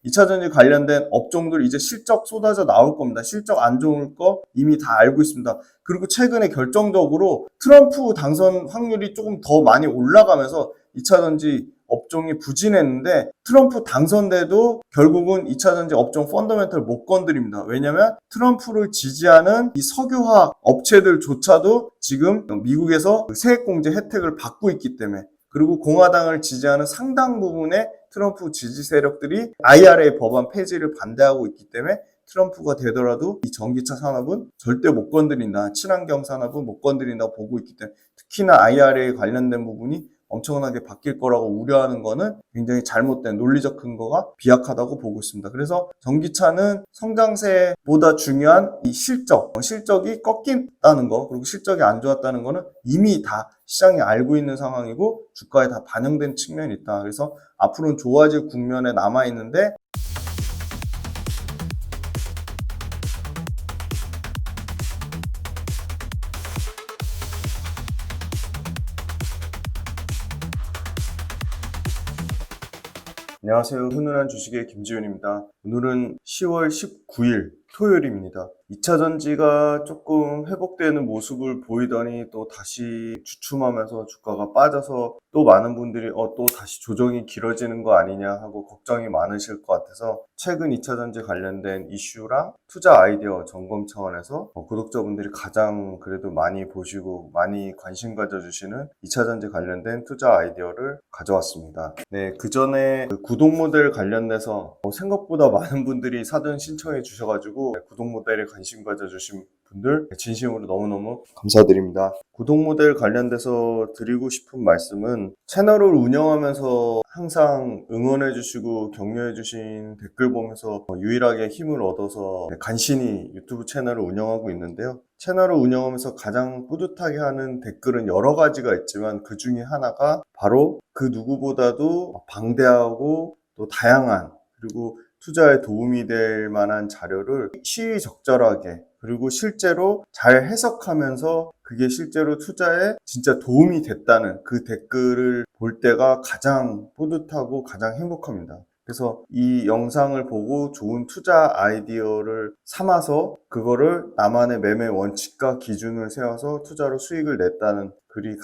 2차전지 관련된 업종들 이제 실적 쏟아져 나올 겁니다. 실적 안 좋을 거 이미 다 알고 있습니다. 그리고 최근에 결정적으로 트럼프 당선 확률이 조금 더 많이 올라가면서 2차전지 업종이 부진했는데 트럼프 당선돼도 결국은 2차전지 업종 펀더멘털 못 건드립니다. 왜냐하면 트럼프를 지지하는 이 석유화학 업체들조차도 지금 미국에서 세액공제 혜택을 받고 있기 때문에, 그리고 공화당을 지지하는 상당 부분의 트럼프 지지 세력들이 IRA 법안 폐지를 반대하고 있기 때문에 트럼프가 되더라도 이 전기차 산업은 절대 못 건드린다, 친환경 산업은 못 건드린다고 보고 있기 때문에, 특히나 IRA 관련된 부분이 엄청나게 바뀔 거라고 우려하는 거는 굉장히 잘못된 논리적 근거가 비약하다고 보고 있습니다. 그래서 전기차는 성장세보다 중요한 이 실적이 꺾인다는 거, 그리고 실적이 안 좋았다는 거는 이미 다 시장이 알고 있는 상황이고 주가에 다 반영된 측면이 있다. 그래서 앞으로는 좋아질 국면에 남아있는데, 안녕하세요. 훈훈한 주식의 김지윤입니다. 오늘은 10월 19일 토요일입니다. 2차전지가 조금 회복되는 모습을 보이더니 또 다시 주춤하면서 주가가 빠져서 또 많은 분들이 또 다시 조정이 길어지는 거 아니냐 하고 걱정이 많으실 것 같아서 최근 2차전지 관련된 이슈랑 투자 아이디어 점검 차원에서 구독자분들이 가장 그래도 많이 보시고 많이 관심 가져주시는 2차전지 관련된 투자 아이디어를 가져왔습니다. 네, 그 전에 구독 모델 관련돼서 생각보다 많은 분들이 사전 신청해 주셔가지고 구독 모델에 관심 가져주신 분들 진심으로 너무너무 감사드립니다. 구독 모델 관련돼서 드리고 싶은 말씀은, 채널을 운영하면서 항상 응원해 주시고 격려해 주신 댓글 보면서 유일하게 힘을 얻어서 간신히 유튜브 채널을 운영하고 있는데요. 채널을 운영하면서 가장 뿌듯하게 하는 댓글은 여러 가지가 있지만 그 중에 하나가 바로 그 누구보다도 방대하고 또 다양한, 그리고 투자에 도움이 될 만한 자료를 시의적절하게, 그리고 실제로 잘 해석하면서 그게 실제로 투자에 진짜 도움이 됐다는 그 댓글을 볼 때가 가장 뿌듯하고 가장 행복합니다. 그래서 이 영상을 보고 좋은 투자 아이디어를 삼아서 그거를 나만의 매매 원칙과 기준을 세워서 투자로 수익을 냈다는 글이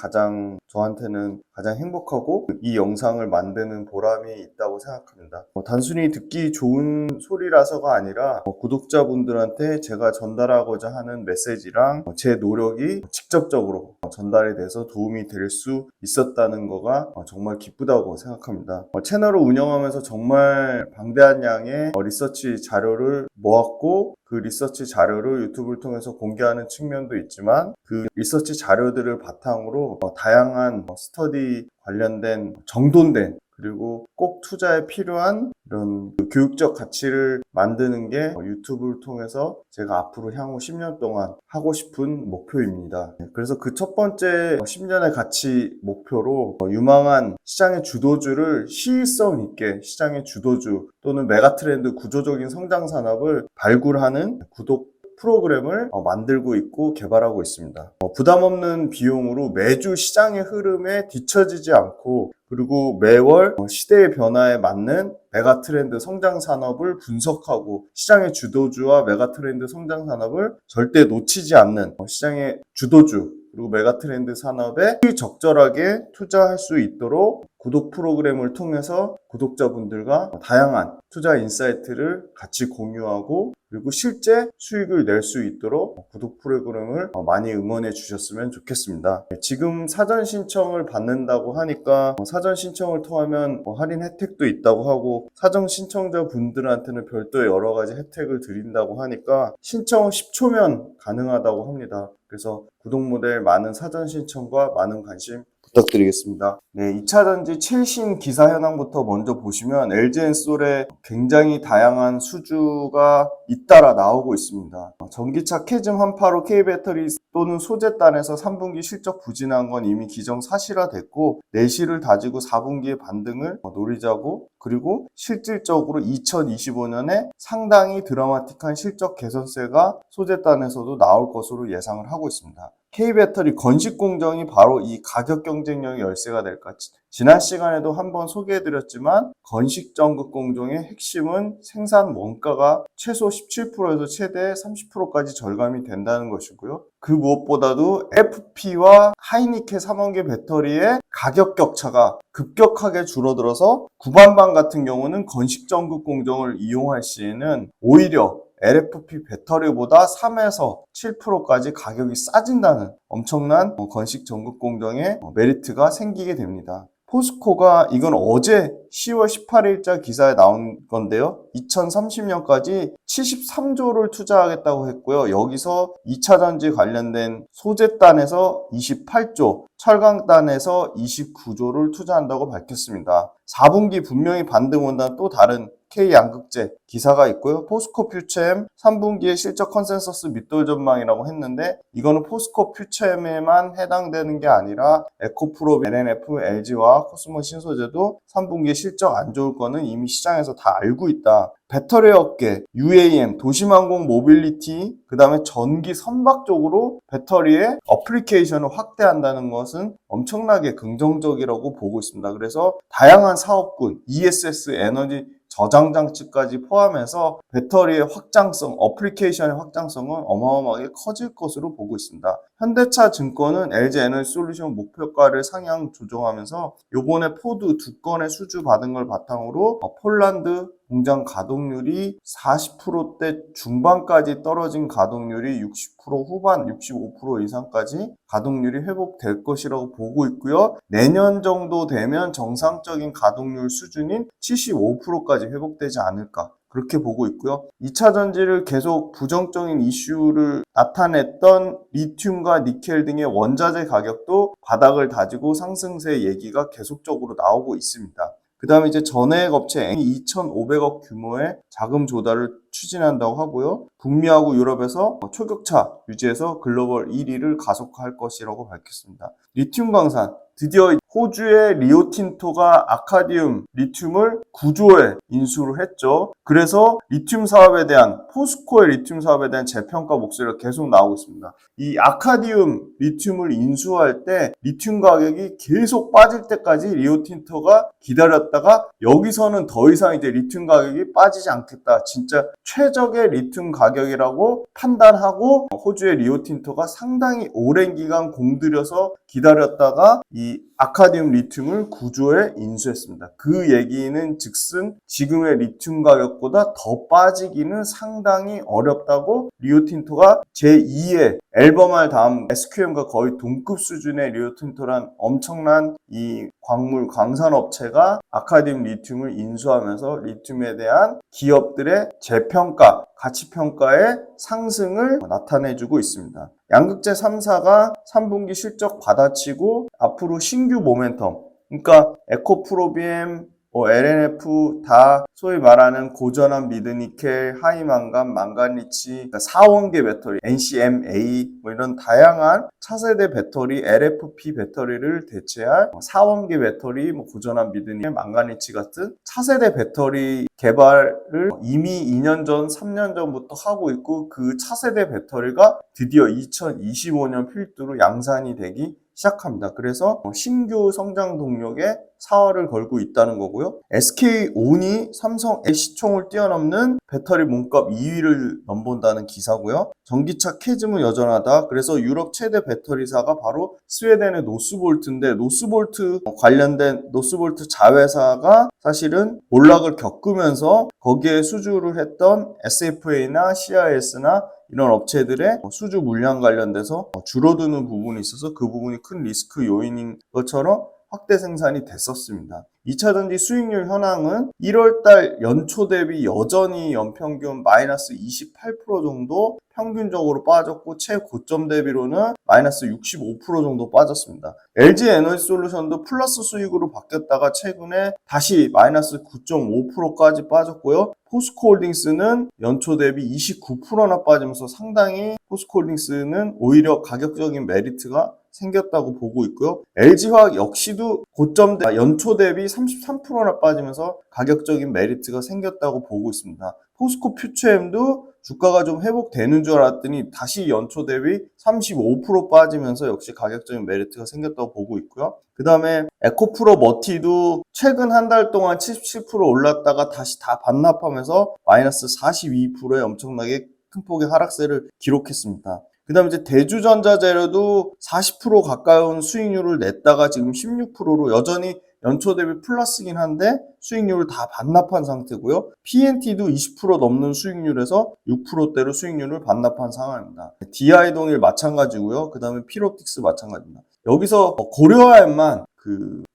저한테는 가장 행복하고 이 영상을 만드는 보람이 있다고 생각합니다. 단순히 듣기 좋은 소리라서가 아니라 구독자분들한테 제가 전달하고자 하는 메시지랑 제 노력이 직접적으로 전달이 돼서 도움이 될 수 있었다는 거가 정말 기쁘다고 생각합니다. 채널을 운영하면서 정말 방대한 양의 리서치 자료를 모았고 그 리서치 자료를 유튜브를 통해서 공개하는 측면도 있지만, 그 리서치 자료들을 바탕으로 다양한 스터디 관련된 정돈된, 그리고 꼭 투자에 필요한 이런 교육적 가치를 만드는 게 유튜브를 통해서 제가 앞으로 향후 10년 동안 하고 싶은 목표입니다. 그래서 그 첫 번째 10년의 가치 목표로 유망한 시장의 주도주를 시의성 있게 시장의 주도주 또는 메가트렌드 구조적인 성장 산업을 발굴하는 구독 프로그램을 만들고 있고 개발하고 있습니다. 부담 없는 비용으로 매주 시장의 흐름에 뒤처지지 않고, 그리고 매월 시대의 변화에 맞는 메가트렌드 성장 산업을 분석하고 시장의 주도주와 메가트렌드 성장 산업을 절대 놓치지 않는 시장의 주도주 그리고 메가트렌드 산업에 적절하게 투자할 수 있도록 구독 프로그램을 통해서 구독자분들과 다양한 투자 인사이트를 같이 공유하고, 그리고 실제 수익을 낼 수 있도록 구독 프로그램을 많이 응원해 주셨으면 좋겠습니다. 지금 사전 신청을 받는다고 하니까 사전 신청을 통하면 할인 혜택도 있다고 하고, 사전 신청자 분들한테는 별도의 여러 가지 혜택을 드린다고 하니까 신청 10초면 가능하다고 합니다. 그래서 구독 모델 많은 사전 신청과 많은 관심 부탁드리겠습니다. 네, 2차전지 최신 기사 현황부터 먼저 보시면 LG엔솔에 굉장히 다양한 수주가 잇따라 나오고 있습니다. 전기차 캐즘 한파로 K배터리 또는 소재단에서 3분기 실적 부진한 건 이미 기정사실화됐고, 내실을 다지고 4분기의 반등을 노리자고, 그리고 실질적으로 2025년에 상당히 드라마틱한 실적 개선세가 소재단에서도 나올 것으로 예상을 하고 있습니다. K배터리 건식 공정이 바로 이 가격 경쟁력의 열쇠가 될까? 지난 시간에도 한번 소개해드렸지만 건식 전극 공정의 핵심은 생산 원가가 최소 17%에서 최대 30%까지 절감이 된다는 것이고요. 그 무엇보다도 FP와 하이니켈 3원계 배터리의 가격 격차가 급격하게 줄어들어서 구반방 같은 경우는 건식 전극 공정을 이용할 시에는 오히려 LFP 배터리보다 3에서 7%까지 가격이 싸진다는 엄청난 건식 전극 공정의 메리트가 생기게 됩니다. 포스코가 이건 어제 10월 18일자 기사에 나온 건데요. 2030년까지 73조를 투자하겠다고 했고요. 여기서 2차전지 관련된 소재단에서 28조, 철강단에서 29조를 투자한다고 밝혔습니다. 4분기 분명히 반등 온다는 또 다른 K양극재 기사가 있고요. 포스코 퓨처엠 3분기의 실적 컨센서스 밑돌 전망이라고 했는데 이거는 포스코 퓨처엠에만 해당되는 게 아니라 에코프로, LNF, LG와 코스모 신소재도 3분기에 실적 안 좋을 거는 이미 시장에서 다 알고 있다. 배터리 업계, UAM, 도심항공 모빌리티, 그 다음에 전기 선박 쪽으로 배터리의 어플리케이션을 확대한다는 것은 엄청나게 긍정적이라고 보고 있습니다. 그래서 다양한 사업군, ESS 에너지 저장 장치까지 포함해서 배터리의 확장성, 어플리케이션의 확장성은 어마어마하게 커질 것으로 보고 있습니다. 현대차 증권은 LG 에너지 솔루션 목표가를 상향 조정하면서 요번에 포드 2건의 수주 받은 걸 바탕으로 폴란드 공장 가동률이 40%대 중반까지 떨어진 가동률이 60% 후반, 65% 이상까지 가동률이 회복될 것이라고 보고 있고요. 내년 정도 되면 정상적인 가동률 수준인 75%까지 회복되지 않을까. 그렇게 보고 있고요. 2차 전지를 계속 부정적인 이슈를 나타냈던 리튬과 니켈 등의 원자재 가격도 바닥을 다지고 상승세 얘기가 계속적으로 나오고 있습니다. 그 다음에 이제 전해액 업체 2,500억 규모의 자금 조달을 추진한다고 하고요. 북미하고 유럽에서 초격차 유지해서 글로벌 1위를 가속화할 것이라고 밝혔습니다. 리튬 광산, 드디어 호주의 리오틴토가 아카디움 리튬을 9조에 인수를 했죠. 그래서 리튬 사업에 대한, 포스코의 리튬 사업에 대한 재평가 목소리가 계속 나오고 있습니다. 이 아카디움 리튬을 인수할 때 리튬 가격이 계속 빠질 때까지 리오틴토가 기다렸다가 여기서는 더 이상 이제 리튬 가격이 빠지지 않겠다. 진짜 최적의 리튬 가격이라고 판단하고 호주의 리오틴토가 상당히 오랜 기간 공들여서 기다렸다가 이 아카디움 리튬을 9조에 인수했습니다. 그 얘기는 즉슨 지금의 리튬 가격보다 더 빠지기는 상당히 어렵다고 리오틴토가 제2의 앨범할 다음 SQM과 거의 동급 수준의 리오틴토란 엄청난 이 광물 광산업체가 아카디움 리튬을 인수하면서 리튬에 대한 기업들의 재평가, 가치평가의 상승을 나타내주고 있습니다. 양극재 3사가 3분기 실적 받아치고 앞으로 신규 모멘텀, 그러니까 에코프로비엠, LNF 다 소위 말하는 고전한 미드니켈, 하이망간, 망간리치, 그러니까 4원계 배터리, NCMA 이런 다양한 차세대 배터리, LFP 배터리를 대체할 4원계 배터리, 고전한 미드니켈, 망간리치 같은 차세대 배터리 개발을 이미 2년 전, 3년 전부터 하고 있고 그 차세대 배터리가 드디어 2025년 필두로 양산이 되기 시작합니다. 그래서 신규 성장 동력에 사활을 걸고 있다는 거고요. SK온이 삼성의 시총을 뛰어넘는 배터리 몸값 2위를 넘본다는 기사고요. 전기차 캐즘은 여전하다. 그래서 유럽 최대 배터리사가 바로 스웨덴의 노스볼트인데 노스볼트 관련된 노스볼트 자회사가 사실은 몰락을 겪으면서 거기에 수주를 했던 SFA나 CIS나 이런 업체들의 수주 물량 관련돼서 줄어드는 부분이 있어서 그 부분이 큰 리스크 요인인 것처럼 확대 생산이 됐었습니다. 2차전지 수익률 현황은 1월달 연초 대비 여전히 연평균 마이너스 28% 정도 평균적으로 빠졌고 최고점 대비로는 마이너스 65% 정도 빠졌습니다. LG 에너지 솔루션도 플러스 수익으로 바뀌었다가 최근에 다시 마이너스 9.5%까지 빠졌고요. 포스코홀딩스는 연초 대비 29%나 빠지면서 상당히 포스코홀딩스는 오히려 가격적인 메리트가 생겼다고 보고 있고요. LG화학 역시도 고점 연초 대비 33%나 빠지면서 가격적인 메리트가 생겼다고 보고 있습니다. 포스코 퓨처엠도 주가가 좀 회복되는 줄 알았더니 다시 연초 대비 35% 빠지면서 역시 가격적인 메리트가 생겼다고 보고 있고요. 그 다음에 에코프로 머티도 최근 한 달 동안 77% 올랐다가 다시 다 반납하면서 마이너스 42%의 엄청나게 큰 폭의 하락세를 기록했습니다. 그 다음에 이제 대주전자재료도 40% 가까운 수익률을 냈다가 지금 16%로 여전히 연초 대비 플러스긴 한데 수익률을 다 반납한 상태고요. PNT도 20% 넘는 수익률에서 6%대로 수익률을 반납한 상황입니다. DI동일 마찬가지고요. 그 다음에 필옵틱스 마찬가지입니다. 여기서 고려할만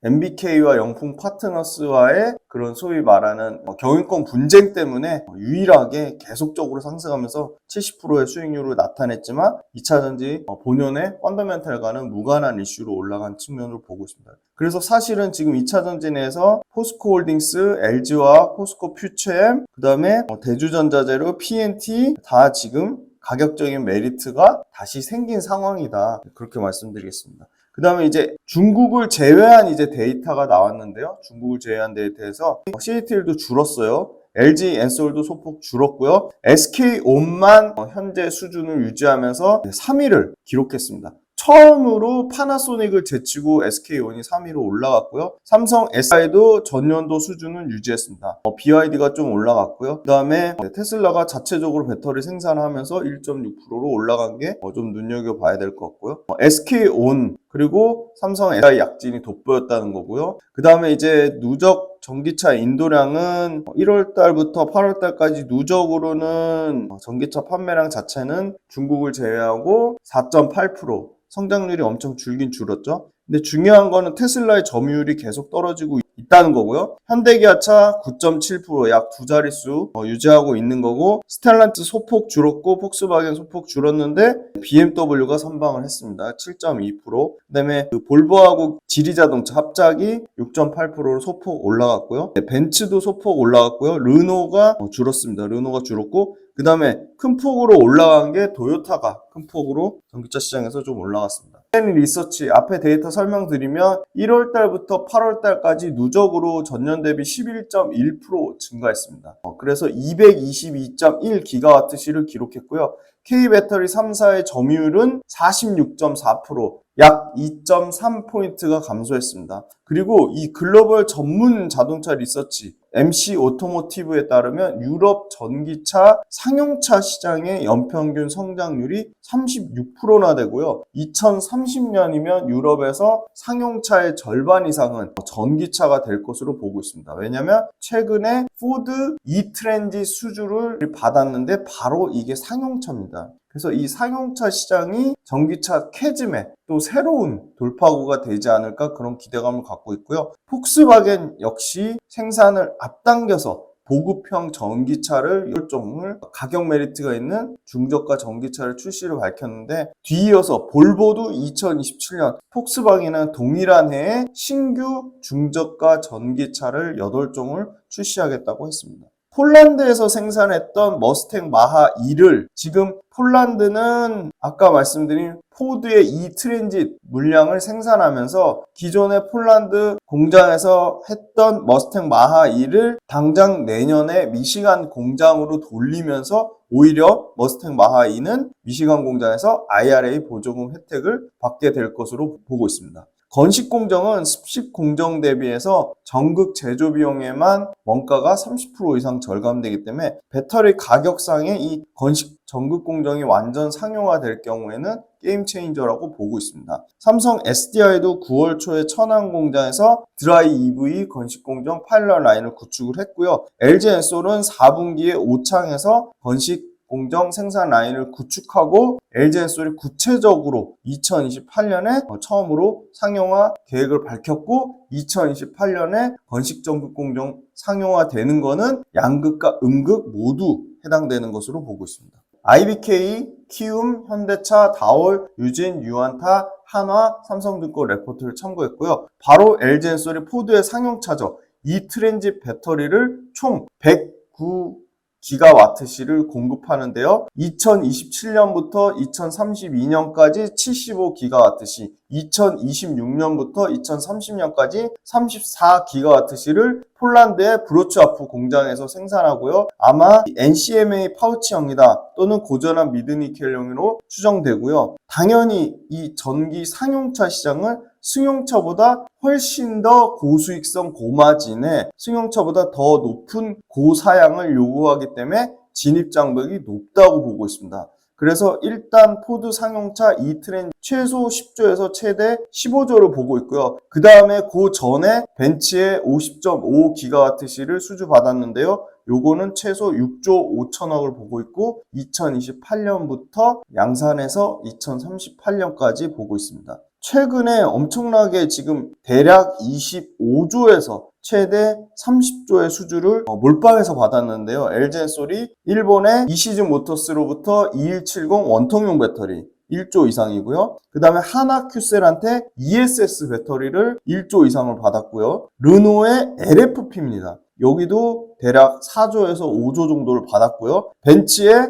MBK와 영풍 파트너스와의 그런 소위 말하는 경영권 분쟁 때문에 유일하게 계속적으로 상승하면서 70%의 수익률을 나타냈지만 2차전지 본연의 펀더멘탈과는 무관한 이슈로 올라간 측면으로 보고 있습니다. 그래서 사실은 지금 2차전지 내에서 포스코홀딩스, LG화학, 포스코 퓨처엠, 그 다음에 대주전자재료, PNT 다 지금 가격적인 메리트가 다시 생긴 상황이다. 그렇게 말씀드리겠습니다. 그 다음에 이제 중국을 제외한 이제 데이터가 나왔는데요. 중국을 제외한 데이터에서 CATL도 줄었어요. LG 엔솔도 소폭 줄었고요. SK온만 현재 수준을 유지하면서 3위를 기록했습니다. 처음으로 파나소닉을 제치고 SK온이 3위로 올라갔고요. 삼성 SI도 전년도 수준을 유지했습니다. BYD가 좀 올라갔고요. 그 다음에 테슬라가 자체적으로 배터리 생산하면서 1.6%로 올라간 게 좀 눈여겨봐야 될 것 같고요. SK온 그리고 삼성 SI 약진이 돋보였다는 거고요. 그 다음에 이제 누적 전기차 인도량은 1월 달부터 8월 달까지 누적으로는 전기차 판매량 자체는 중국을 제외하고 4.8% 성장률이 엄청 줄긴 줄었죠. 근데 중요한 거는 테슬라의 점유율이 계속 떨어지고 있다는 거고요. 현대기아차 9.7% 약 두 자릿수 유지하고 있는 거고, 스텔란트 소폭 줄었고 폭스바겐 소폭 줄었는데 BMW가 선방을 했습니다. 7.2%. 그다음에 볼보하고 지리자동차 합작이 6.8%로 소폭 올라갔고요. 벤츠도 소폭 올라갔고요. 르노가 줄었습니다. 르노가 줄었고, 그 다음에 큰 폭으로 올라간 게 도요타가 큰 폭으로 전기차 시장에서 좀 올라갔습니다. 리서치 앞에 데이터 설명드리면 1월 달부터 8월 달까지 누적으로 전년 대비 11.1% 증가했습니다. 그래서 222.1기가와트시를 기록했고요. K배터리 3사의 점유율은 46.4%, 약 2.3포인트가 감소했습니다. 그리고 이 글로벌 전문 자동차 리서치 MC 오토모티브에 따르면 유럽 전기차 상용차 시장의 연평균 성장률이 36%나 되고요. 2030년이면 유럽에서 상용차의 절반 이상은 전기차가 될 것으로 보고 있습니다. 왜냐하면 최근에 포드 E-트렌지 수주를 받았는데 바로 이게 상용차입니다. 그래서 이 상용차 시장이 전기차 캐즘에 또 새로운 돌파구가 되지 않을까 그런 기대감을 갖고 있고요. 폭스바겐 역시 생산을 앞당겨서 보급형 전기차를 열종을 가격 메리트가 있는 중저가 전기차를 출시를 밝혔는데, 뒤이어서 볼보도 2027년 폭스바겐은 동일한 해에 신규 중저가 전기차를 8종을 출시하겠다고 했습니다. 폴란드에서 생산했던 머스탱 마하 2를 지금 폴란드는 아까 말씀드린 포드의 이 트랜짓 물량을 생산하면서 기존의 폴란드 공장에서 했던 머스탱 마하 2를 당장 내년에 미시간 공장으로 돌리면서 오히려 머스탱 마하 2는 미시간 공장에서 IRA 보조금 혜택을 받게 될 것으로 보고 있습니다. 건식공정은 습식공정 대비해서 전극 제조 비용에만 원가가 30% 이상 절감되기 때문에 배터리 가격상의 이 건식 전극공정이 완전 상용화될 경우에는 게임 체인저라고 보고 있습니다. 삼성 SDI도 9월 초에 천안 공장에서 드라이 EV 건식공정 파일럿 라인을 구축을 했고요. LG 엔솔은 4분기에 오창에서 건식 공정 생산 라인을 구축하고 LG엔솔이 구체적으로 2028년에 처음으로 상용화 계획을 밝혔고, 2028년에 건식전극 공정 상용화되는 거는 양극과 음극 모두 해당되는 것으로 보고 있습니다. IBK, 키움, 현대차, 다올, 유진, 유안타, 한화, 삼성증권 레포트를 참고했고요. 바로 LG엔솔이 포드의 상용차죠. 이 트렌지 배터리를 총 109 기가와트시를 공급하는데요. 2027년부터 2032년까지 75기가와트시, 2026년부터 2030년까지 34기가와트시를 폴란드의 브로츠와프 공장에서 생산하고요. 아마 NCMA 파우치형이다 또는 고전한 미드니켈형으로 추정되고요. 당연히 이 전기 상용차 시장은 승용차보다 훨씬 더 고수익성 고마진에 승용차보다 더 높은 고사양을 요구하기 때문에 진입장벽이 높다고 보고 있습니다. 그래서 일단 포드 상용차 이 트렌드 최소 10조에서 최대 15조를 보고 있고요. 그 다음에 그 전에 벤츠의 50.5기가와트시를 수주받았는데요. 요거는 최소 6조 5천억을 보고 있고 2028년부터 양산해서 2038년까지 보고 있습니다. 최근에 엄청나게 지금 대략 25조에서 최대 30조의 수주를 몰빵해서 받았는데요. LG엔솔이 일본의 이시즌 모터스로부터 2170 원통용 배터리 1조 이상이고요. 그 다음에 하나큐셀한테 ESS 배터리를 1조 이상을 받았고요. 르노의 LFP입니다. 여기도 대략 4조에서 5조 정도를 받았고요. 벤츠의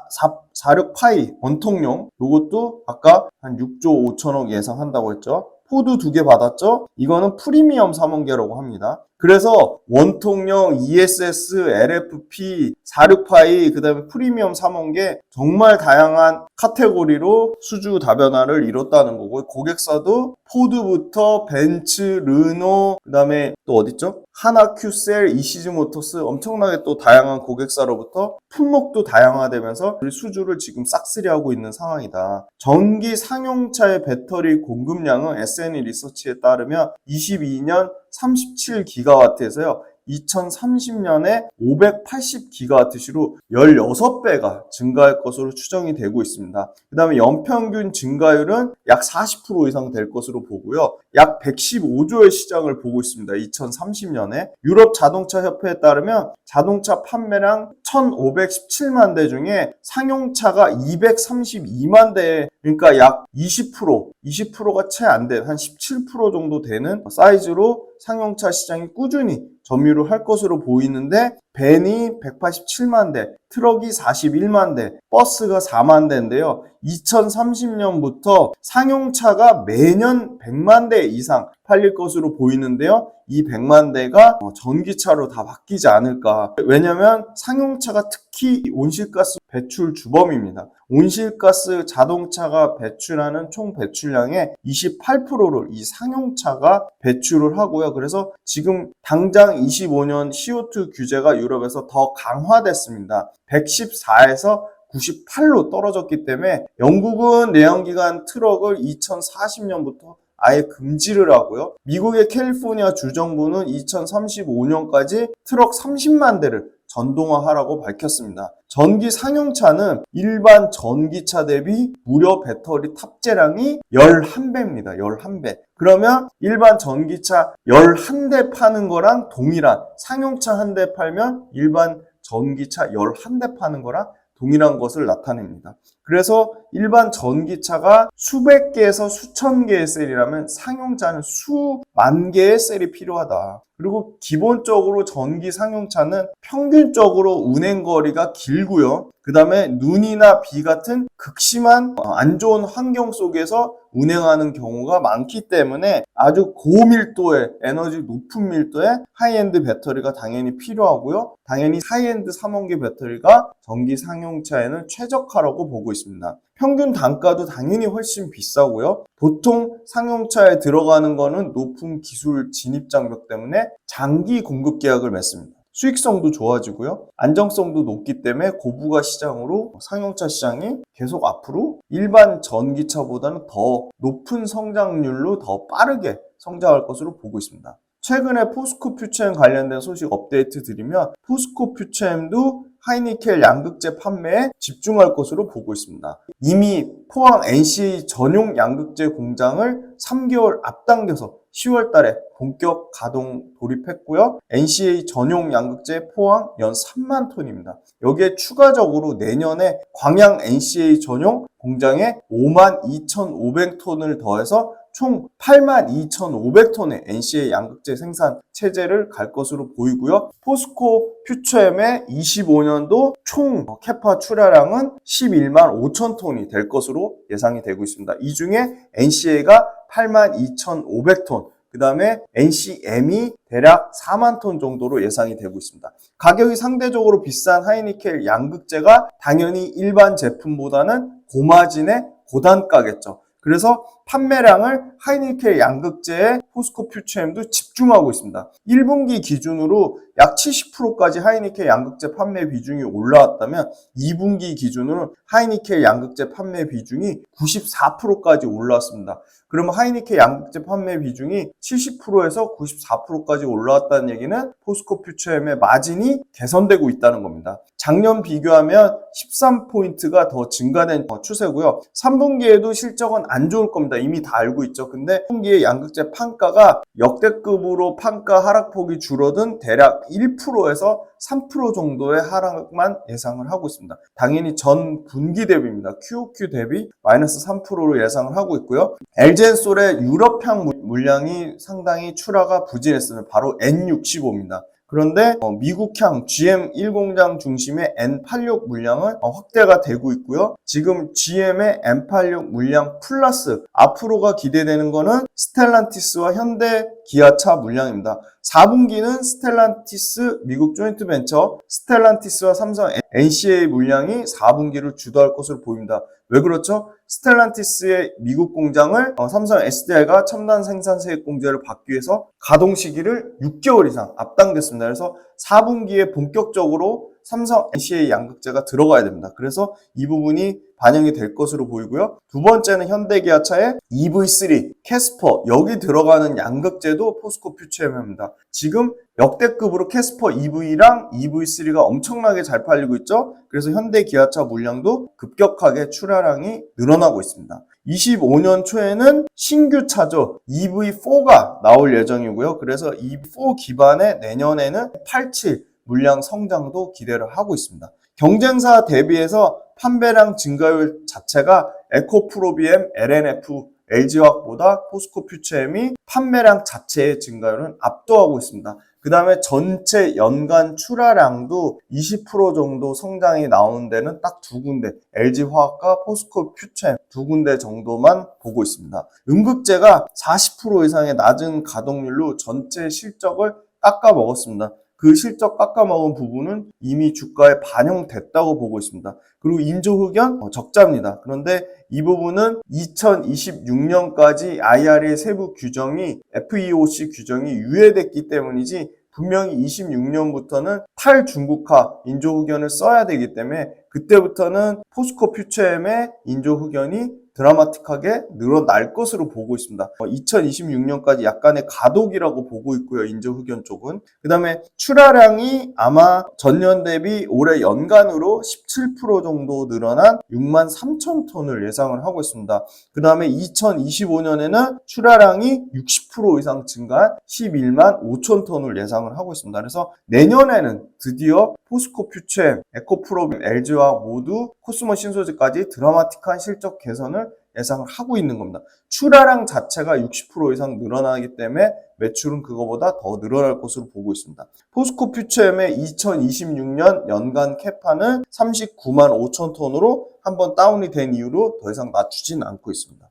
46파이 원통용 이것도 아까 한 6조 5천억 예상한다고 했죠. 포드 2개 받았죠. 이거는 프리미엄 삼원계라고 합니다. 그래서 원통령, ESS, LFP, 46파이, 그 다음에 프리미엄 삼원계 정말 다양한 카테고리로 수주 다변화를 이뤘다는 거고 고객사도 포드부터 벤츠, 르노, 그 다음에 또 어딨죠? 하나큐셀, 이시즈 모터스 엄청나게 또 다양한 고객사로부터 품목도 다양화되면서 수주를 지금 싹쓸이하고 있는 상황이다. 전기 상용차의 배터리 공급량은 S&E 리서치에 따르면 22년 37기가와트에서요. 2030년에 580기가와트시로 16배가 증가할 것으로 추정이 되고 있습니다. 그 다음에 연평균 증가율은 약 40% 이상 될 것으로 보고요. 약 115조의 시장을 보고 있습니다. 2030년에 유럽 자동차 협회에 따르면 자동차 판매량 1517만 대 중에 상용차가 232만 대, 그러니까 약 20%가 채 안 돼, 한 17% 정도 되는 사이즈로 상용차 시장이 꾸준히 점유를 할 것으로 보이는데 벤이 187만 대, 트럭이 41만 대, 버스가 4만 대인데요. 2030년부터 상용차가 매년 100만 대 이상 팔릴 것으로 보이는데요. 이 100만 대가 전기차로 다 바뀌지 않을까. 왜냐면 상용차가 특히 온실가스 배출 주범입니다. 온실가스 자동차가 배출하는 총 배출량의 28%를 이 상용차가 배출을 하고요. 그래서 지금 당장 25년 CO2 규제가 유럽에서 더 강화됐습니다. 114에서 98로 떨어졌기 때문에 영국은 내연기관 트럭을 2040년부터 아예 금지를 하고요. 미국의 캘리포니아 주정부는 2035년까지 트럭 30만 대를 전동화하라고 밝혔습니다. 전기 상용차는 일반 전기차 대비 무려 배터리 탑재량이 11배입니다. 11배. 그러면 일반 전기차 11대 파는 거랑 동일한, 상용차 한 대 팔면 일반 전기차 11대 파는 거랑 동일한 것을 나타냅니다. 그래서 일반 전기차가 수백 개에서 수천 개의 셀이라면 상용차는 수만 개의 셀이 필요하다. 그리고 기본적으로 전기 상용차는 평균적으로 운행거리가 길고요. 그 다음에 눈이나 비 같은 극심한 안 좋은 환경 속에서 운행하는 경우가 많기 때문에 아주 고밀도의 에너지 높은 밀도의 하이엔드 배터리가 당연히 필요하고요. 당연히 하이엔드 3원계 배터리가 전기 상용차에는 최적화라고 보고 있습니다. 평균 단가도 당연히 훨씬 비싸고요. 보통 상용차에 들어가는 거는 높은 기술 진입 장벽 때문에 장기 공급 계약을 맺습니다. 수익성도 좋아지고요. 안정성도 높기 때문에 고부가 시장으로 상용차 시장이 계속 앞으로 일반 전기차보다는 더 높은 성장률로 더 빠르게 성장할 것으로 보고 있습니다. 최근에 포스코 퓨처엠 관련된 소식 업데이트 드리면 포스코 퓨처엠도 하이니켈 양극재 판매에 집중할 것으로 보고 있습니다. 이미 포항 NCA 전용 양극재 공장을 3개월 앞당겨서 10월 달에 본격 가동 돌입했고요. NCA 전용 양극재 포항 연 3만 톤입니다. 여기에 추가적으로 내년에 광양 NCA 전용 공장에 52,500톤을 더해서 총 82,500톤의 NCA 양극재 생산 체제를 갈 것으로 보이고요. 포스코 퓨처엠의 25년도 총 캐파 출하량은 11만 5천 톤이 될 것으로 예상이 되고 있습니다. 이 중에 NCA가 82,500톤, 그 다음에 NCM이 대략 4만 톤 정도로 예상이 되고 있습니다. 가격이 상대적으로 비싼 하이니켈 양극재가 당연히 일반 제품보다는 고마진의 고단가겠죠. 그래서 판매량을 하이니켈 양극재에 포스코 퓨처엠도 집중하고 있습니다. 1분기 기준으로 약 70%까지 하이니켈 양극재 판매 비중이 올라왔다면 2분기 기준으로 하이니켈 양극재 판매 비중이 94%까지 올라왔습니다. 그러면 하이니켈 양극재 판매 비중이 70%에서 94%까지 올라왔다는 얘기는 포스코 퓨처엠의 마진이 개선되고 있다는 겁니다. 작년 비교하면 13포인트가 더 증가된 추세고요. 3분기에도 실적은 안 좋을 겁니다. 이미 다 알고 있죠. 근데 3분기에 양극재 판가가 역대급으로 판가 하락폭이 줄어든 대략 1%에서 3% 정도의 하락만 예상을 하고 있습니다. 당연히 전 분기 대비입니다. QOQ 대비 마이너스 3%로 예상을 하고 있고요. LG엔솔의 유럽향 물량이 상당히 출하가 부진했습니다. 바로 N65입니다. 그런데 미국향 GM1 공장 중심의 N86 물량은 확대가 되고 있고요. 지금 GM의 N86 물량 플러스 앞으로가 기대되는 거는 스텔란티스와 현대 기아차 물량입니다. 4분기는 스텔란티스 미국 조인트 벤처 스텔란티스와 삼성 NCA 물량이 4분기를 주도할 것으로 보입니다. 왜 그렇죠? 스텔란티스의 미국 공장을 삼성 SDI가 첨단 생산 세액 공제를 받기 위해서 가동 시기를 6개월 이상 앞당겼습니다. 그래서 4분기에 본격적으로 삼성 NCA 양극재가 들어가야 됩니다. 그래서 이 부분이 반영이 될 것으로 보이고요. 두 번째는 현대기아차의 EV3, 캐스퍼, 여기 들어가는 양극재도 포스코 퓨처엠입니다. 지금 역대급으로 캐스퍼 EV랑 EV3가 엄청나게 잘 팔리고 있죠. 그래서 현대기아차 물량도 급격하게 출하량이 늘어나고 있습니다. 25년 초에는 신규 차죠. EV4가 나올 예정이고요. 그래서 EV4 기반의 내년에는 87 물량 성장도 기대를 하고 있습니다. 경쟁사 대비해서 판매량 증가율 자체가 에코프로비엠, LNF, LG화학보다 포스코 퓨처엠이 판매량 자체의 증가율은 압도하고 있습니다. 그 다음에 전체 연간 출하량도 20% 정도 성장이 나오는 데는 딱 두 군데, LG화학과 포스코 퓨처엠 두 군데 정도만 보고 있습니다. 음극재가 40% 이상의 낮은 가동률로 전체 실적을 깎아 먹었습니다. 그 실적 깎아먹은 부분은 이미 주가에 반영됐다고 보고 있습니다. 그리고 인조흑연 적자입니다. 그런데 이 부분은 2026년까지 IRA 세부 규정이 FEOC 규정이 유예됐기 때문이지 분명히 26년부터는 탈중국화 인조흑연을 써야 되기 때문에 그때부터는 포스코 퓨처엠의 인조흑연이 드라마틱하게 늘어날 것으로 보고 있습니다. 2026년까지 약간의 가독이라고 보고 있고요. 인조흑연 쪽은. 그 다음에 출하량이 아마 전년 대비 올해 연간으로 17% 정도 늘어난 6만 3천 톤을 예상을 하고 있습니다. 그 다음에 2025년에는 출하량이 60% 이상 증가한 11만 5천 톤을 예상을 하고 있습니다. 그래서 내년에는 드디어 포스코 퓨처엠, 에코프로빔, LG화학 모두 코스모 신소재까지 드라마틱한 실적 개선을 예상을 하고 있는 겁니다. 출하량 자체가 60% 이상 늘어나기 때문에 매출은 그거보다 더 늘어날 것으로 보고 있습니다. 포스코 퓨처엠의 2026년 연간 캐파는 39만 5천 톤으로 한번 다운이 된 이후로 더 이상 낮추진 않고 있습니다.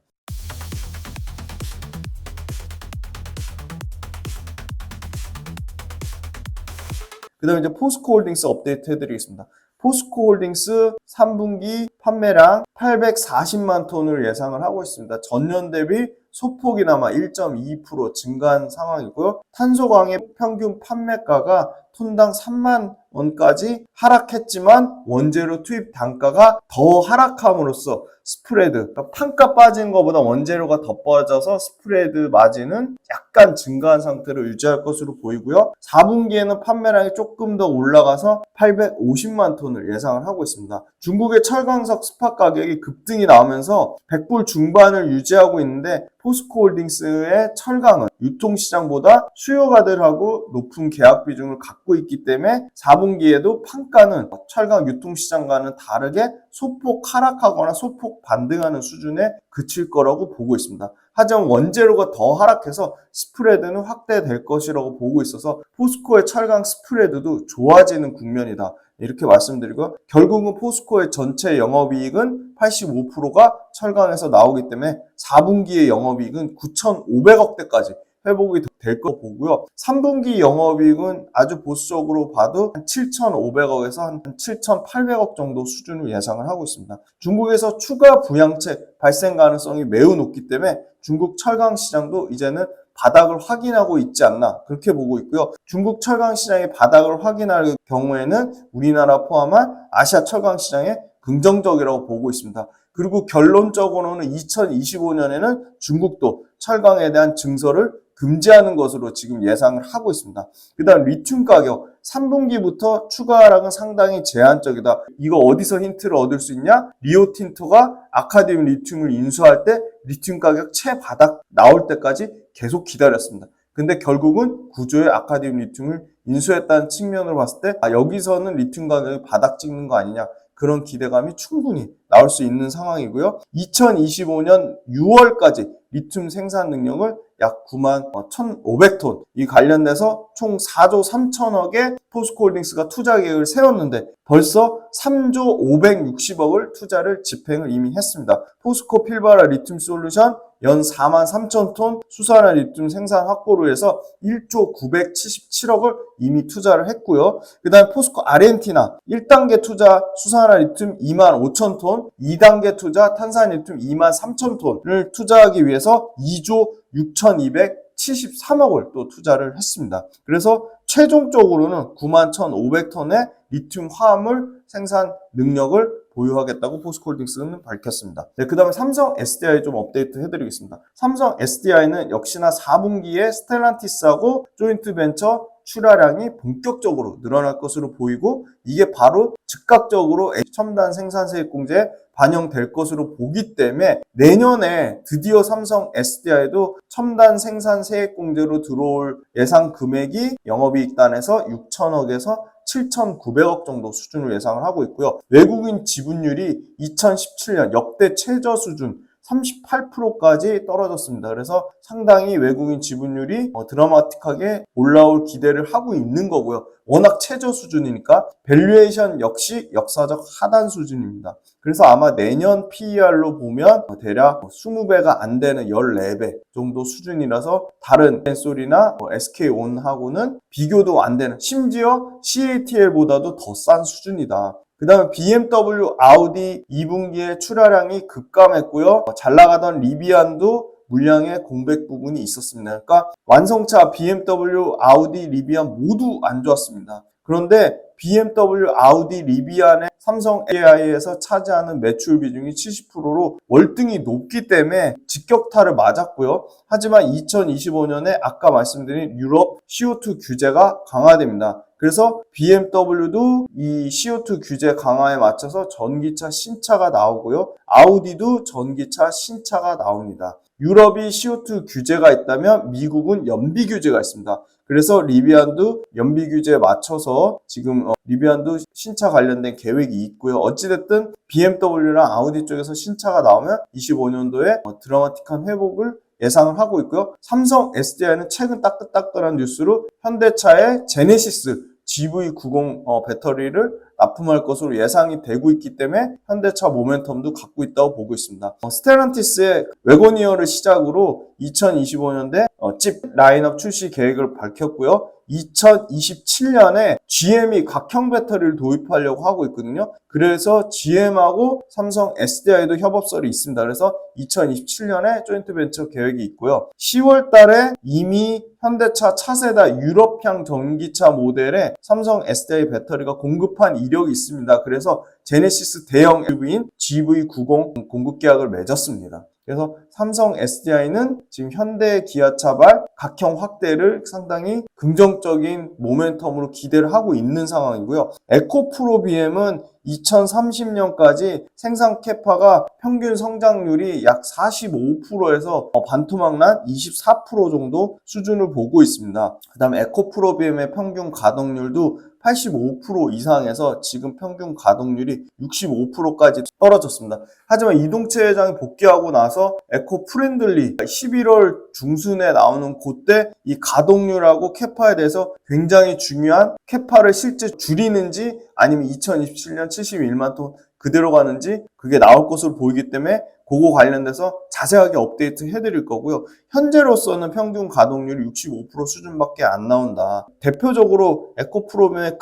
그 다음에 이제 포스코홀딩스 업데이트 해드리겠습니다. 포스코홀딩스 3분기 판매량 840만 톤을 예상을 하고 있습니다. 전년 대비 소폭이나마 1.2% 증가한 상황이고요. 탄소광의 평균 판매가가 톤당 3만 원까지 하락했지만 원재료 투입 단가가 더 하락함으로써 스프레드, 그러니까 판가 빠진 것보다 원재료가 더 빠져서 스프레드 마진은 약간 증가한 상태로 유지할 것으로 보이고요. 4분기에는 판매량이 조금 더 올라가서 850만 톤을 예상을 하고 있습니다. 중국의 철광석 스팟 가격이 급등이 나오면서 100불 중반을 유지하고 있는데 포스코홀딩스의 철강은 유통시장보다 수요가들하고 높은 계약 비중을 갖고 있기 때문에 4분기에도 판가는 철강 유통시장과는 다르게 소폭 하락하거나 소폭 반등하는 수준에 그칠 거라고 보고 있습니다. 하지만 원재료가 더 하락해서 스프레드는 확대될 것이라고 보고 있어서 포스코의 철강 스프레드도 좋아지는 국면이다. 이렇게 말씀드리고 결국은 포스코의 전체 영업이익은 85%가 철강에서 나오기 때문에 4분기의 영업이익은 9,500억대까지 회복이 될 거 보고요. 3분기 영업이익은 아주 보수적으로 봐도 한 7,500억에서 한 7,800억 정도 수준을 예상을 하고 있습니다. 중국에서 추가 부양책 발생 가능성이 매우 높기 때문에 중국 철강 시장도 이제는 바닥을 확인하고 있지 않나 그렇게 보고 있고요. 중국 철강 시장의 바닥을 확인할 경우에는 우리나라 포함한 아시아 철강 시장에 긍정적이라고 보고 있습니다. 그리고 결론적으로는 2025년에는 중국도 철강에 대한 증설을 금지하는 것으로 지금 예상을 하고 있습니다. 그 다음 리튬 가격 3분기부터 추가 하락은 상당히 제한적이다. 이거 어디서 힌트를 얻을 수 있냐? 리오틴토가 아카디움 리튬을 인수할 때 리튬 가격 최바닥 나올 때까지 계속 기다렸습니다. 근데 결국은 구조의 아카디움 리튬을 인수했다는 측면으로 봤을 때 여기서는 리튬 가격이 바닥 찍는 거 아니냐 그런 기대감이 충분히 나올 수 있는 상황이고요. 2025년 6월까지 리튬 생산 능력을 약 9만 1,500톤 이 관련돼서 총 4조 3천억의 포스코홀딩스가 투자 계획을 세웠는데 벌써 3조 560억을 투자를 집행을 이미 했습니다. 포스코 필바라 리튬 솔루션 연 4만 3천 톤 수산화 리튬 생산 확보로 해서 1조 977억을 이미 투자를 했고요. 그 다음에 포스코 아르헨티나 1단계 투자 수산화 리튬 2만 5천 톤, 2단계 투자 탄산 리튬 2만 3천 톤을 투자하기 위해서 2조 6,273억을 또 투자를 했습니다. 그래서 최종적으로는 9만 1,500톤의 리튬 화합물 생산 능력을 보유하겠다고 포스코홀딩스는 밝혔습니다. 네, 그 다음에 삼성 SDI 좀 업데이트 해드리겠습니다. 삼성 SDI는 역시나 4분기에 스텔란티스하고 조인트 벤처 출하량이 본격적으로 늘어날 것으로 보이고 이게 바로 즉각적으로 첨단 생산세액 공제에 반영될 것으로 보기 때문에 내년에 드디어 삼성 SDI도 첨단 생산 세액 공제로 들어올 예상 금액이 영업이익단에서 6천억에서 7,900억 정도 수준을 예상을 하고 있고요. 외국인 지분율이 2017년 역대 최저 수준 38%까지 떨어졌습니다. 그래서 상당히 외국인 지분율이 드라마틱하게 올라올 기대를 하고 있는 거고요. 워낙 최저 수준이니까 밸류에이션 역시 역사적 하단 수준입니다. 그래서 아마 내년 PER로 보면 대략 20배가 안 되는 14배 정도 수준이라서 다른 벤솔이나 SK온하고는 비교도 안 되는 심지어 CATL보다도 더 싼 수준이다. 그 다음에 BMW, 아우디 2분기에 출하량이 급감했고요. 잘 나가던 리비안도 물량의 공백 부분이 있었습니다. 그러니까 완성차 BMW, 아우디, 리비안 모두 안 좋았습니다. 그런데 BMW, 아우디, 리비안의 삼성 AI에서 차지하는 매출 비중이 70%로 월등히 높기 때문에 직격탄을 맞았고요. 하지만 2025년에 아까 말씀드린 유럽 CO2 규제가 강화됩니다. 그래서 BMW도 이 CO2 규제 강화에 맞춰서 전기차 신차가 나오고요. 아우디도 전기차 신차가 나옵니다. 유럽이 CO2 규제가 있다면 미국은 연비 규제가 있습니다. 그래서 리비안도 연비 규제에 맞춰서 지금 리비안도 신차 관련된 계획이 있고요. 어찌됐든 BMW랑 아우디 쪽에서 신차가 나오면 25년도에 드라마틱한 회복을 예상을 하고 있고요. 삼성 SDI는 최근 따끈따끈한 뉴스로 현대차의 제네시스 GV90 배터리를 납품할 것으로 예상이 되고 있기 때문에 현대차 모멘텀도 갖고 있다고 보고 있습니다. 스텔란티스의 웨고니어를 시작으로 2025년대 칩 라인업 출시 계획을 밝혔고요. 2027년에 GM이 각형 배터리를 도입하려고 하고 있거든요. 그래서 GM하고 삼성 SDI도 협업설이 있습니다. 그래서 2027년에 조인트 벤처 계획이 있고요. 10월 달에 이미 현대차 차세대 유럽향 전기차 모델에 삼성 SDI 배터리가 공급한 이력이 있습니다. 그래서 제네시스 대형 SUV인 GV90 공급 계약을 맺었습니다. 그래서 삼성 SDI는 지금 현대 기아차발 각형 확대를 상당히 긍정적인 모멘텀으로 기대를 하고 있는 상황이고요. 에코프로 BM은 2030년까지 생산 캐파가 평균 성장률이 약 45%에서 반토막난 24% 정도 수준을 보고 있습니다. 그 다음에 에코프로 BM의 평균 가동률도 85% 이상에서 지금 평균 가동률이 65%까지 떨어졌습니다. 하지만 이동채 회장이 복귀하고 나서 에코 프렌들리 11월 중순에 나오는 그때 이 가동률하고 캐파에 대해서 굉장히 중요한, 캐파를 실제 줄이는지 아니면 2027년 71만 톤 그대로 가는지 그게 나올 것으로 보이기 때문에 그거 관련돼서 자세하게 업데이트 해드릴 거고요. 현재로서는 평균 가동률이 65% 수준밖에 안 나온다. 대표적으로 에코프로비움의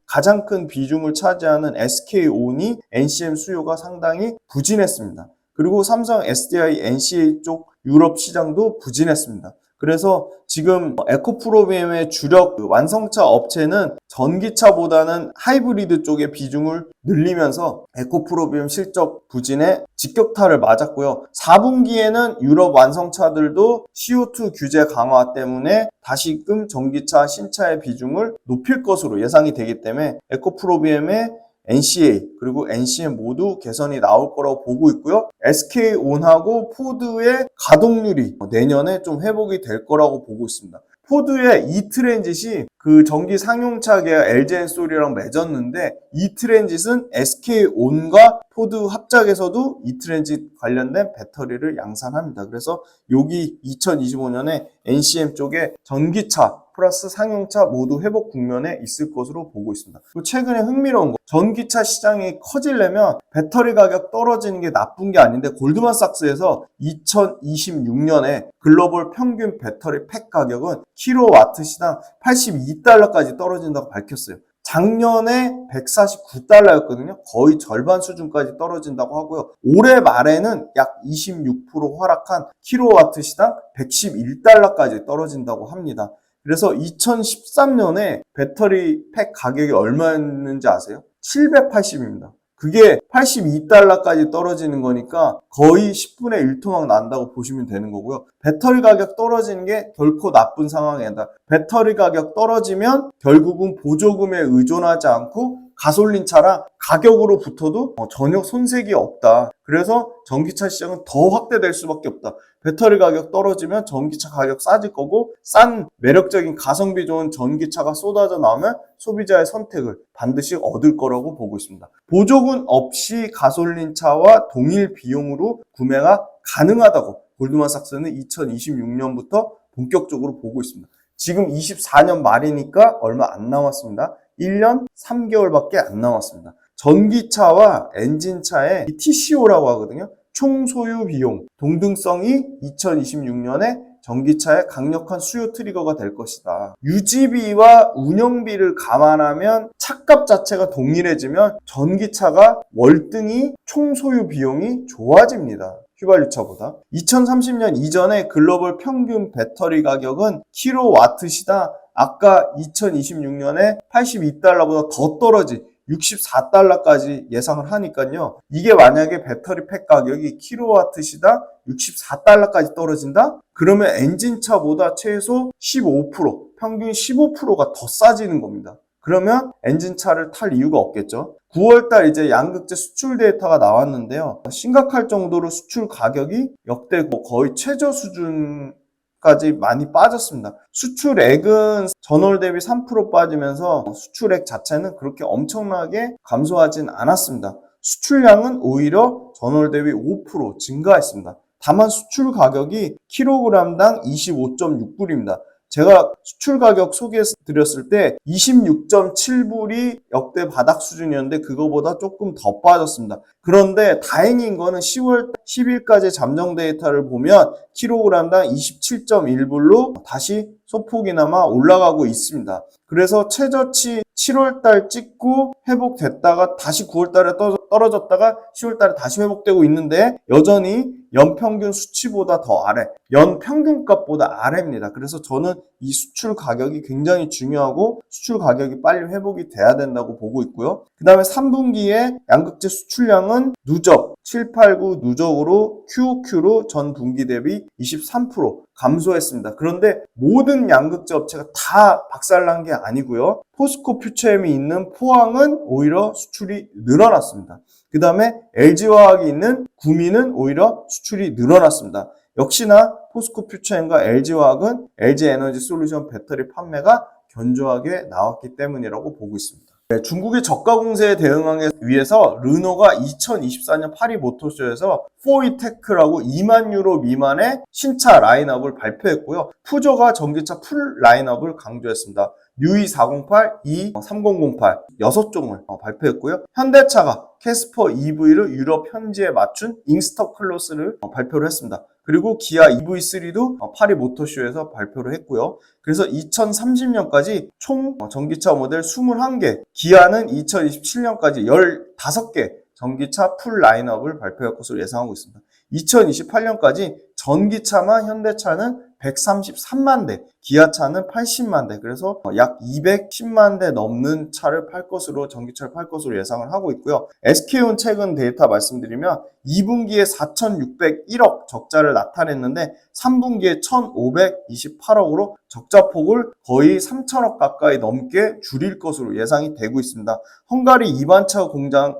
가장 큰 비중을 차지하는 SK온이 NCM 수요가 상당히 부진했습니다. 그리고 삼성 SDI, NCA 쪽 유럽 시장도 부진했습니다. 그래서 지금 에코프로비움의 주력 완성차 업체는 전기차보다는 하이브리드 쪽의 비중을 늘리면서 에코프로비움 실적 부진에 직격탄을 맞았고요. 4분기에는 유럽 완성차들도 CO2 규제 강화 때문에 다시금 전기차 신차의 비중을 높일 것으로 예상이 되기 때문에 에코프로비움의 NCA 그리고 NCM 모두 개선이 나올 거라고 보고 있고요. SK온하고 포드의 가동률이 내년에 좀 회복이 될 거라고 보고 있습니다. 포드의 이트랜짓이 그 전기 상용차 계열 LG엔솔이랑 맺었는데, 이트랜짓은 SK온과 포드 합작에서도 이트랜짓 관련된 배터리를 양산합니다. 그래서 여기 2025년에 NCM 쪽에 전기차 플러스 상용차 모두 회복 국면에 있을 것으로 보고 있습니다. 그리고 최근에 흥미로운 거, 전기차 시장이 커지려면 배터리 가격 떨어지는 게 나쁜 게 아닌데, 골드만삭스에서 2026년에 글로벌 평균 배터리 팩 가격은 킬로와트 시당 82달러까지 떨어진다고 밝혔어요. 작년에 149달러였거든요. 거의 절반 수준까지 떨어진다고 하고요. 올해 말에는 약 26% 하락한 킬로와트 시당 111달러까지 떨어진다고 합니다. 그래서 2013년에 배터리 팩 가격이 얼마였는지 아세요? 780입니다. 그게 82달러까지 떨어지는 거니까 거의 10분의 1 토막 난다고 보시면 되는 거고요. 배터리 가격 떨어지는 게 결코 나쁜 상황이 아니다. 배터리 가격 떨어지면 결국은 보조금에 의존하지 않고 가솔린 차랑 가격으로 붙어도 전혀 손색이 없다. 그래서 전기차 시장은 더 확대될 수밖에 없다. 배터리 가격 떨어지면 전기차 가격 싸질 거고, 싼 매력적인 가성비 좋은 전기차가 쏟아져 나오면 소비자의 선택을 반드시 얻을 거라고 보고 있습니다. 보조금 없이 가솔린 차와 동일 비용으로 구매가 가능하다고 골드만삭스는 2026년부터 본격적으로 보고 있습니다. 지금 24년 말이니까 얼마 안 남았습니다. 1년 3개월밖에 안 남았습니다. 전기차와 엔진차의 TCO라고 하거든요. 총 소유 비용, 동등성이 2026년에 전기차의 강력한 수요 트리거가 될 것이다. 유지비와 운영비를 감안하면 차값 자체가 동일해지면 전기차가 월등히 총 소유 비용이 좋아집니다. 휘발유차보다. 2030년 이전에 글로벌 평균 배터리 가격은 킬로와트 시당 아까 2026년에 82달러보다 더 떨어진 64달러까지 예상을 하니까요. 이게 만약에 배터리 팩 가격이 킬로와트 시당 64달러까지 떨어진다? 그러면 엔진차보다 최소 15%, 평균 15%가 더 싸지는 겁니다. 그러면 엔진차를 탈 이유가 없겠죠. 9월달 이제 양극재 수출 데이터가 나왔는데요. 심각할 정도로 수출 가격이 역대 거의 최저 수준까지 많이 빠졌습니다. 수출액은 전월 대비 3% 빠지면서 수출액 자체는 그렇게 엄청나게 감소하진 않았습니다. 수출량은 오히려 전월 대비 5% 증가했습니다. 다만 수출 가격이 킬로그램당 25.6불입니다. 제가 수출 가격 소개해드렸을 때 26.7불이 역대 바닥 수준이었는데 그거보다 조금 더 빠졌습니다. 그런데 다행인 거는 10월 10일까지 잠정 데이터를 보면 킬로그램당 27.1불로 다시 소폭이나마 올라가고 있습니다. 그래서 최저치 7월달 찍고 회복됐다가 다시 9월달에 떨어졌다가 10월달에 다시 회복되고 있는데 여전히 연평균 수치보다 더 아래, 연평균값보다 아래입니다. 그래서 저는 이 수출 가격이 굉장히 중요하고 수출 가격이 빨리 회복이 돼야 된다고 보고 있고요. 그 다음에 3분기에 양극재 수출량은 누적 789 누적으로 QOQ로 전 분기 대비 23% 감소했습니다. 그런데 모든 양극재 업체가 다 박살난 게 아니고요. 포스코 퓨처엠이 있는 포항은 오히려 수출이 늘어났습니다. 그 다음에 LG화학이 있는 구미는 오히려 수출이 늘어났습니다. 역시나 포스코 퓨처엠과 LG화학은 LG에너지 솔루션 배터리 판매가 견조하게 나왔기 때문이라고 보고 있습니다. 네, 중국의 저가 공세에 대응하기 위해서 르노가 2024년 파리 모터쇼에서 4위테크라고 2만 유로 미만의 신차 라인업을 발표했고요. 푸조가 전기차 풀 라인업을 강조했습니다. 뉴이 408, E 3008 6종을 발표했고요. 현대차가 캐스퍼 EV를 유럽 현지에 맞춘 잉스터 클로스를 발표를 했습니다. 그리고 기아 EV3도 파리 모터쇼에서 발표를 했고요. 그래서 2030년까지 총 전기차 모델 21개, 기아는 2027년까지 15개 전기차 풀 라인업을 발표할 것으로 예상하고 있습니다. 2028년까지 전기차만 현대차는 133만 대, 기아차는 80만 대, 그래서 약 210만 대 넘는 차를 팔 것으로, 전기차를 팔 것으로 예상을 하고 있고요. SK온 최근 데이터 말씀드리면 2분기에 4,601억 적자를 나타냈는데 3분기에 1,528억으로 적자폭을 거의 3,000억 가까이 넘게 줄일 것으로 예상이 되고 있습니다. 헝가리 2반차 공장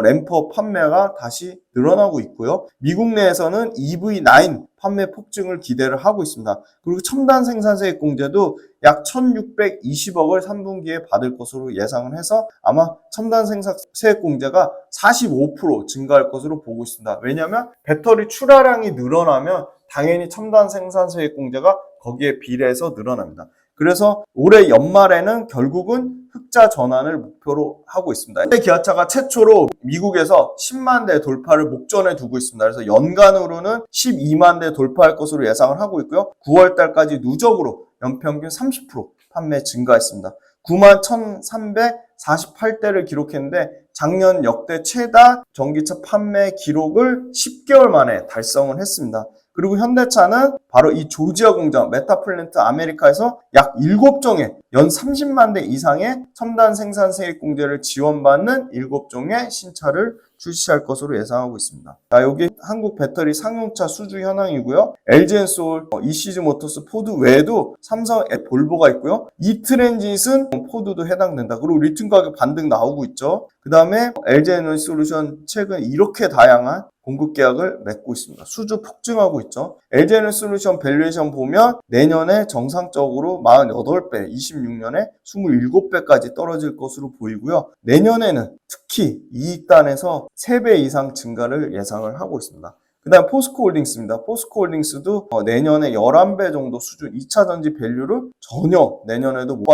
램퍼 판매가 다시 늘어나고 있고요. 미국 내에서는 EV9 판매 폭증을 기대를 하고 있습니다. 그리고 첨단 생산세액 공제도 약 1,620억을 3분기에 받을 것으로 예상을 해서 아마 첨단 생산세액 공제가 45% 증가할 것으로 보고 있습니다. 왜냐하면 배터리 출하량이 늘어나면 당연히 첨단 생산세액 공제가 거기에 비례해서 늘어납니다. 그래서 올해 연말에는 결국은 흑자 전환을 목표로 하고 있습니다. 기아차가 최초로 미국에서 10만 대 돌파를 목전에 두고 있습니다. 그래서 연간으로는 12만 대 돌파할 것으로 예상을 하고 있고요. 9월 달까지 누적으로 연평균 30% 판매 증가했습니다. 9만 1,348대를 기록했는데 작년 역대 최다 전기차 판매 기록을 10개월 만에 달성을 했습니다. 그리고 현대차는 바로 이 조지아 공장 메타플랜트 아메리카에서 약 7종의 연 30만 대 이상의 첨단 생산세액 공제를 지원받는 7종의 신차를 출시할 것으로 예상하고 있습니다. 자, 여기 한국 배터리 상용차 수주 현황이고요. LG엔솔, 이시즈모터스, 포드 외에도 삼성, 볼보가 있고요. 이트랜짓은 포드도 해당된다. 그리고 리튬 가격 반등 나오고 있죠. 그 다음에 LG에너지솔루션 최근 이렇게 다양한 공급 계약을 맺고 있습니다. 수주 폭증하고 있죠. LG에너지솔루션 밸류에이션 보면 내년에 정상적으로 48배, 26년에 27배까지 떨어질 것으로 보이고요. 내년에는 특히 이익단에서 3배 이상 증가를 예상을 하고 있습니다. 그 다음 포스코홀딩스입니다. 포스코홀딩스도 내년에 11배 정도 수준 2차전지 밸류를 전혀 내년에도 못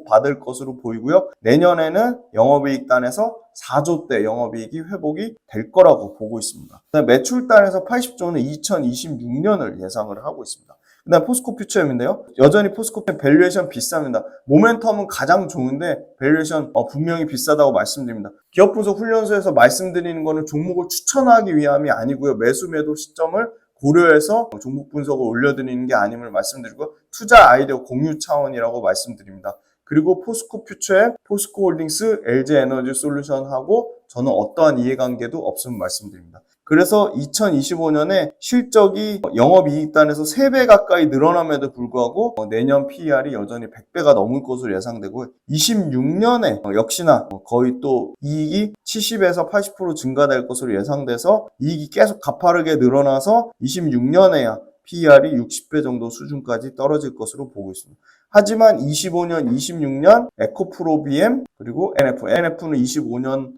받을 것으로 보이고요. 내년에는 영업이익단에서 4조대 영업이익이 회복이 될 거라고 보고 있습니다. 그다음 매출단에서 80조는 2026년을 예상을 하고 있습니다. 그 다음 포스코 퓨처엠인데요. 여전히 포스코 밸류에이션 비쌉니다. 모멘텀은 가장 좋은데 밸류에이션 분명히 비싸다고 말씀드립니다. 기업분석 훈련소에서 말씀드리는 거는 종목을 추천하기 위함이 아니고요. 매수 매도 시점을 고려해서 종목 분석을 올려드리는 게 아님을 말씀드리고 투자 아이디어 공유 차원이라고 말씀드립니다. 그리고 포스코 퓨처엠, 포스코 홀딩스, LG 에너지 솔루션하고 저는 어떠한 이해관계도 없음을 말씀드립니다. 그래서 2025년에 실적이 영업이익단에서 3배 가까이 늘어남에도 불구하고 내년 PER이 여전히 100배가 넘을 것으로 예상되고 26년에 역시나 거의 또 이익이 70에서 80% 증가될 것으로 예상돼서 이익이 계속 가파르게 늘어나서 26년에야 PER이 60배 정도 수준까지 떨어질 것으로 보고 있습니다. 하지만 25년, 26년 에코프로-BM 그리고 NF는 25년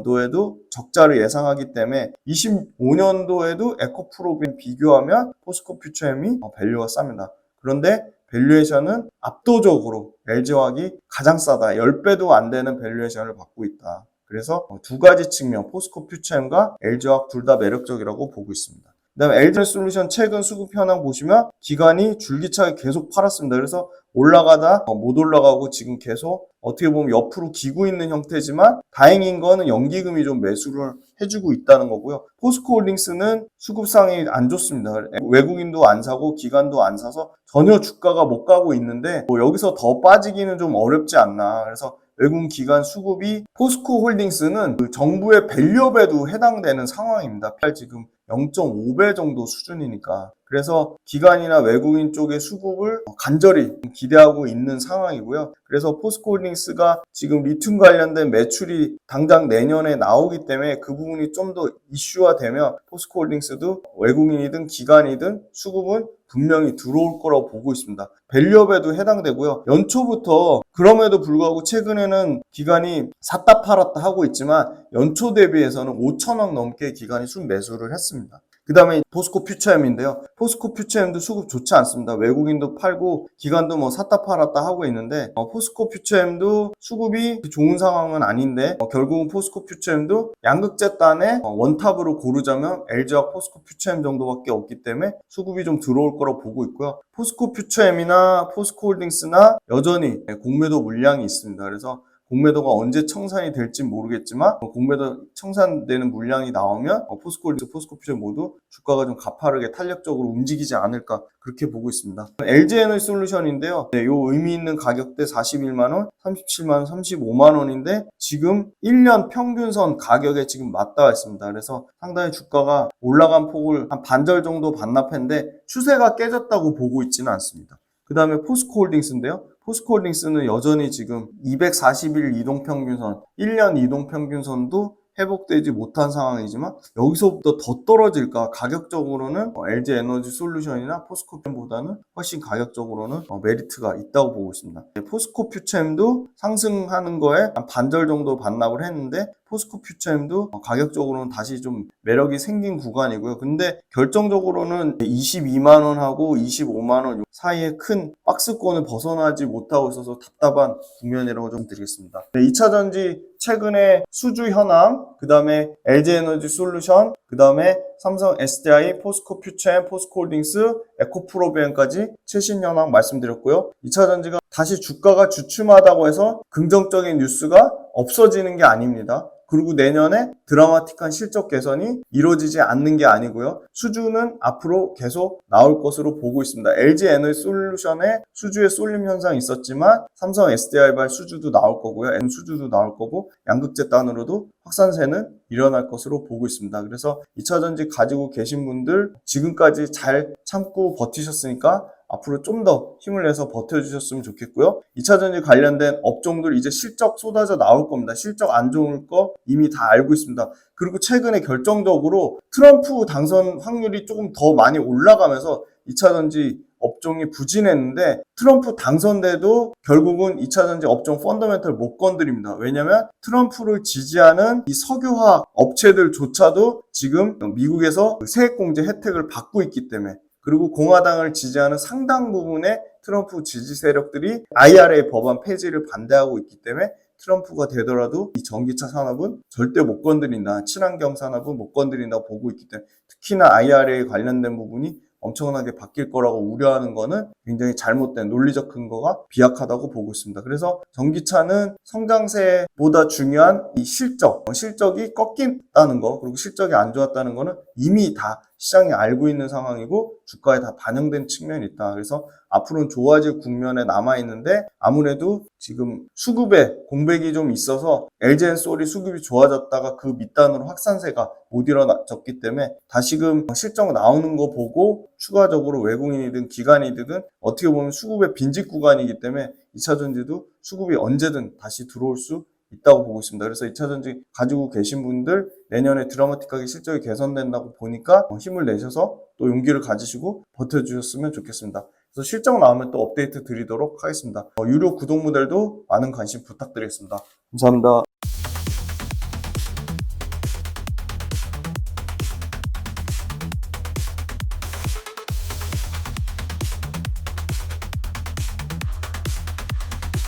도에도 적자를 예상하기 때문에 25년도에도 에코프로-BM 비교하면 포스코 퓨처엠이 밸류가 쌉니다. 그런데 밸류에이션은 압도적으로 LG화학이 가장 싸다. 10배도 안 되는 밸류에이션을 받고 있다. 그래서 두 가지 측면, 포스코 퓨처엠과 LG화학 둘 다 매력적이라고 보고 있습니다. 그 다음에 LG솔루션 최근 수급 현황 보시면 기관이 줄기차게 계속 팔았습니다. 그래서 올라가다 못 올라가고 지금 계속 어떻게 보면 옆으로 기고 있는 형태지만 다행인 거는 연기금이 좀 매수를 해주고 있다는 거고요. 포스코홀딩스는 수급상이 안 좋습니다. 외국인도 안 사고 기관도 안 사서 전혀 주가가 못 가고 있는데 여기서 더 빠지기는 좀 어렵지 않나. 그래서 외국인 기관 수급이 포스코홀딩스는 그 정부의 밸류업에도 해당되는 상황입니다. 지금 0.5배 정도 수준이니까. 그래서 기관이나 외국인 쪽의 수급을 간절히 기대하고 있는 상황이고요. 그래서 포스코홀딩스가 지금 리튬 관련된 매출이 당장 내년에 나오기 때문에 그 부분이 좀 더 이슈화되면 포스코홀딩스도 외국인이든 기관이든 수급은 분명히 들어올 거라고 보고 있습니다. 밸류업에도 해당되고요. 연초부터 그럼에도 불구하고 최근에는 기관이 샀다 팔았다 하고 있지만 연초 대비해서는 5천억 넘게 기관이 순매수를 했습니다. 그 다음에 포스코 퓨처엠인데요. 포스코 퓨처엠도 수급 좋지 않습니다. 외국인도 팔고 기관도 뭐 샀다 팔았다 하고 있는데 포스코 퓨처엠도 수급이 좋은 상황은 아닌데 결국은 포스코 퓨처엠도 양극재단의 원탑으로 고르자면 LG와 포스코 퓨처엠 정도밖에 없기 때문에 수급이 좀 들어올 거라고 보고 있고요. 포스코 퓨처엠이나 포스코 홀딩스나 여전히 공매도 물량이 있습니다. 그래서 공매도가 언제 청산이 될지 모르겠지만 공매도 청산되는 물량이 나오면 포스코 홀딩스, 포스코 퓨처 모두 주가가 좀 가파르게 탄력적으로 움직이지 않을까 그렇게 보고 있습니다. LG에너지솔루션인데요. 네, 요 의미 있는 가격대 41만원, 37만원, 35만원인데 지금 1년 평균선 가격에 지금 맞닿아 있습니다. 그래서 상당히 주가가 올라간 폭을 한 반절 정도 반납했는데 추세가 깨졌다고 보고 있지는 않습니다. 그 다음에 포스코 홀딩스인데요. 포스코 홀딩스는 여전히 지금 240일 이동평균선, 1년 이동평균선도 회복되지 못한 상황이지만 여기서부터 더 떨어질까? 가격적으로는 LG에너지솔루션이나 포스코퓨처엠보다는 훨씬 가격적으로는 메리트가 있다고 보고 있습니다. 포스코 퓨처엠도 상승하는 거에 한 반절 정도 반납을 했는데 포스코 퓨처엠도 가격적으로는 다시 좀 매력이 생긴 구간이고요. 근데 결정적으로는 22만원하고 25만원 사이에 큰 박스권을 벗어나지 못하고 있어서 답답한 국면이라고 좀 드리겠습니다. 2차전지 최근에 수주 현황, 그 다음에 LG에너지솔루션, 그 다음에 삼성 SDI, 포스코 퓨처엠, 포스코 홀딩스, 에코프로비엠까지 최신 현황 말씀드렸고요. 2차전지가 다시 주가가 주춤하다고 해서 긍정적인 뉴스가 없어지는 게 아닙니다. 그리고 내년에 드라마틱한 실적 개선이 이루어지지 않는 게 아니고요. 수주는 앞으로 계속 나올 것으로 보고 있습니다. LG에너지솔루션의 수주에 쏠림 현상이 있었지만 삼성 SDI발 수주도 나올 거고요. M 수주도 나올 거고 양극재단으로도 확산세는 일어날 것으로 보고 있습니다. 그래서 2차전지 가지고 계신 분들 지금까지 잘 참고 버티셨으니까 앞으로 좀 더 힘을 내서 버텨주셨으면 좋겠고요. 2차전지 관련된 업종들 이제 실적 쏟아져 나올 겁니다. 실적 안 좋을 거 이미 다 알고 있습니다. 그리고 최근에 결정적으로 트럼프 당선 확률이 조금 더 많이 올라가면서 2차전지 업종이 부진했는데 트럼프 당선돼도 결국은 2차전지 업종 펀더멘털 못 건드립니다. 왜냐하면 트럼프를 지지하는 이 석유화학 업체들조차도 지금 미국에서 세액공제 혜택을 받고 있기 때문에 그리고 공화당을 지지하는 상당 부분의 트럼프 지지 세력들이 IRA 법안 폐지를 반대하고 있기 때문에 트럼프가 되더라도 이 전기차 산업은 절대 못 건드린다. 친환경 산업은 못 건드린다고 보고 있기 때문에 특히나 IRA 관련된 부분이 엄청나게 바뀔 거라고 우려하는 거는 굉장히 잘못된 논리적 근거가 비약하다고 보고 있습니다. 그래서 전기차는 성장세보다 중요한 이 실적이 꺾인다는 거, 그리고 실적이 안 좋았다는 거는 이미 다 시장이 알고 있는 상황이고 주가에 다 반영된 측면이 있다. 그래서 앞으로는 좋아질 국면에 남아있는데 아무래도 지금 수급에 공백이 좀 있어서 LG엔솔이 수급이 좋아졌다가 그 밑단으로 확산세가 못 일어났기 때문에 다시금 실적 나오는 거 보고 추가적으로 외국인이든 기관이든 어떻게 보면 수급의 빈집 구간이기 때문에 2차전지도 수급이 언제든 다시 들어올 수 있다고 보고 있습니다. 그래서 2차전지 가지고 계신 분들 내년에 드라마틱하게 실적이 개선된다고 보니까 힘을 내셔서 또 용기를 가지시고 버텨주셨으면 좋겠습니다. 그래서 실적 나오면 또 업데이트 드리도록 하겠습니다. 유료 구독 모델도 많은 관심 부탁드리겠습니다. 감사합니다.